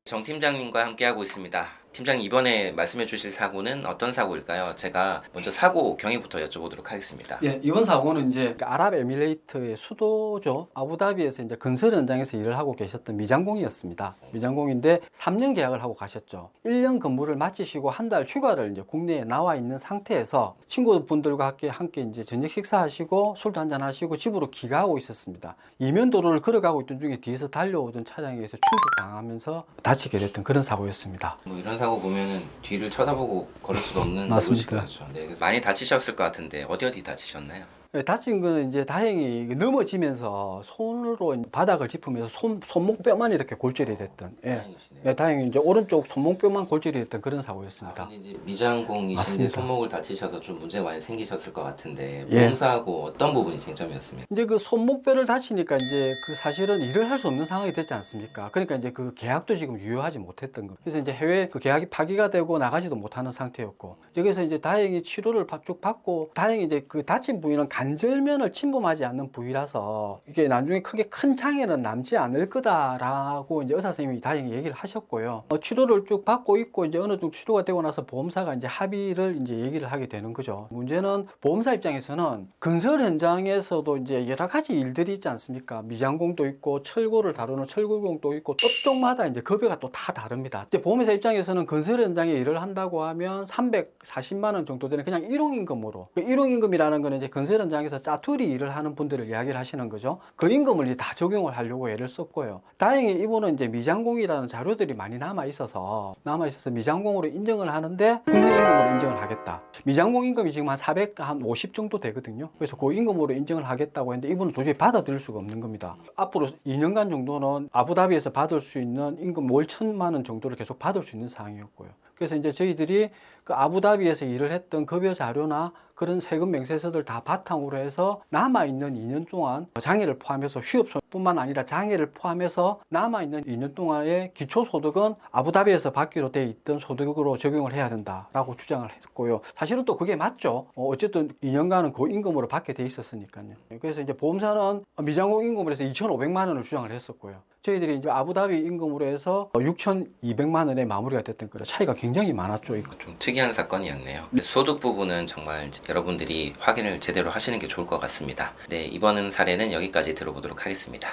정 팀장님과 함께하고 있습니다. 팀장님, 이번에 말씀해 주실 사고는 어떤 사고일까요? 제가 먼저 사고 경위부터 여쭤보도록 하겠습니다. 예, 이번 사고는 이제 아랍에미레이트의 수도죠. 아부다비에서 이제 건설 현장에서 일을 하고 계셨던 미장공이었습니다. 미장공인데 3년 계약을 하고 가셨죠. 1년 근무를 마치시고 한 달 휴가를 이제 국내에 나와 있는 상태에서 친구분들과 함께 이제 저녁 식사하시고 술도 한잔 하시고 집으로 귀가하고 있었습니다. 이면도로를 걸어가고 있던 중에 뒤에서 달려오던 차량에 의해서 충격당하면서 다치게 됐던 그런 사고였습니다. 뭐 이런 사고 보면은 뒤를 쳐다보고 걸을 수도 없는 맞습니다. 거죠. 네, 많이 다치셨을 것 같은데 어디 다치셨나요? 다친 거는 이제 다행히 넘어지면서 손으로 바닥을 짚으면서 손목뼈만 이렇게 골절이 됐던. 예. 다행이시네요. 네, 다행히 이제 오른쪽 손목뼈만 골절이 됐던 그런 사고였습니다. 근데 이제 미장공이신데 맞습니다. 손목을 다치셔서 좀 문제가 많이 생기셨을 것 같은데 예. 보험사고 어떤 부분이 쟁점이었습니까? 이제 그 손목뼈를 다치니까 이제 그 사실은 일을 할 수 없는 상황이 됐지 않습니까? 그러니까 이제 그 계약도 지금 유효하지 못했던 거. 그래서 이제 해외 그 계약이 파기가 되고 나가지도 못하는 상태였고, 여기서 이제 다행히 치료를 쭉 받고, 다행히 이제 그 다친 부위는 관절면을 침범하지 않는 부위라서 이게 나중에 크게 큰 장애는 남지 않을 거다라고 이제 의사 선생님이 다행히 얘기를 하셨고요. 치료를 쭉 받고 있고 이제 어느 정도 치료가 되고 나서 보험사가 이제 합의를 이제 얘기를 하게 되는 거죠. 문제는 보험사 입장에서는 건설 현장에서도 이제 여러 가지 일들이 있지 않습니까? 미장공도 있고 철골을 다루는 철골공도 있고 업종마다 이제 급여가 또 다 다릅니다. 이제 보험회사 입장에서는 건설 현장에 일을 한다고 하면 340만 원 정도 되는 그냥 일용임금으로, 일용임금이라는 거는 이제 건설 현장에서 짜투리 일을 하는 분들을 이야기를 하시는 거죠. 그 임금을 이제 다 적용을 하려고 애를 썼고요. 다행히 이분은 이제 미장공이라는 자료들이 많이 남아 있어서 미장공으로 인정을 하는데 국내 임금으로 인정을 하겠다. 미장공 임금이 지금 한 450 정도 되거든요. 그래서 그 임금으로 인정을 하겠다고 했는데 이분은 도저히 받아들일 수가 없는 겁니다. 앞으로 2년간 정도는 아부다비에서 받을 수 있는 임금 월 1,000만 원 정도를 계속 받을 수 있는 상황이었고요. 그래서 이제 저희들이 그 아부다비에서 일을 했던 급여 자료나 그런 세금 명세서들 다 바탕으로 해서 남아있는 2년 동안 장애를 포함해서 휴업소뿐만 아니라 장애를 포함해서 남아있는 2년 동안의 기초소득은 아부다비에서 받기로 돼 있던 소득으로 적용을 해야 된다라고 주장을 했고요. 사실은 또 그게 맞죠. 어쨌든 2년간은 그 임금으로 받게 돼 있었으니까요. 그래서 이제 보험사는 미장공 임금으로 해서 2,500만 원을 주장을 했었고요. 저희들이 이제 아부다비 임금으로 해서 6,200만 원에 마무리가 됐던 거라 차이가 굉장히 많았죠. 좀 특이한 사건이었네요. 소득 부분은 정말 여러분들이 확인을 제대로 하시는 게 좋을 것 같습니다. 네, 이번 사례는 여기까지 들어보도록 하겠습니다.